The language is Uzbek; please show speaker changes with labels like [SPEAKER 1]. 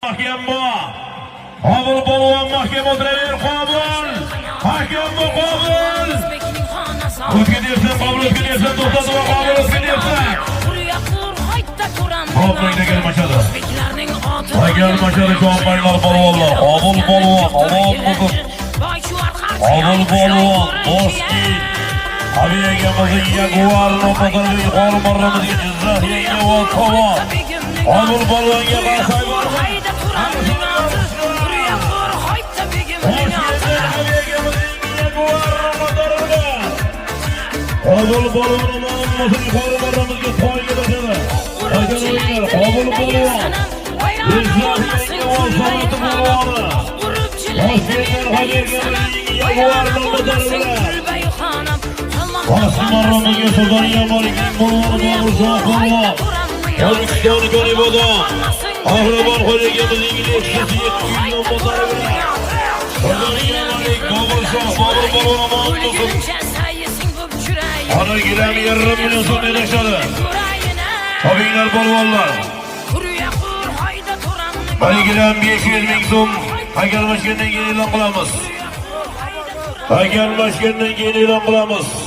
[SPEAKER 1] Hakem bu. Qabul polvon mahkam o'tiraver qabul. Hakem bu qabul. O'tga dersan qabul, o'tga dersan to'xtatib va qabul o'tga dersan. Qabulga kelmashadi. Hakem mashari javobaylar polvonlar. Qabul polvon, Alloh bo'lsin. Qabul polvon, Toshki. Abiyagamizning yaguarni qadrli yuqori marramizga Jizzax yangi va polvon. Qabul polvonga qarshi bormi? Qabul polvon olmasın yuqori marramizga to'yga boshladi. Qabul polvon. Jizzax yangi va san'ati polvoni. Toshkentdan Habiyagamizning yaguarni qadrli Osmonlarga Sirdaryo Malikning polvoni Bobur polvon. O'zbekiston Golibodi. Qahramon xo'jaligimizning lechkasi 7 million bozori bilan. Sirdaryo Malik Bobur polvon omon bo'lsin. Ana gilam 1,5 million so'm berishadi. Tobinglar polvonlar. Ana gilam 500 ming so'm hakalmashgandan keyin e'lon qilamiz. Hakalmashgandan keyin e'lon qilamiz.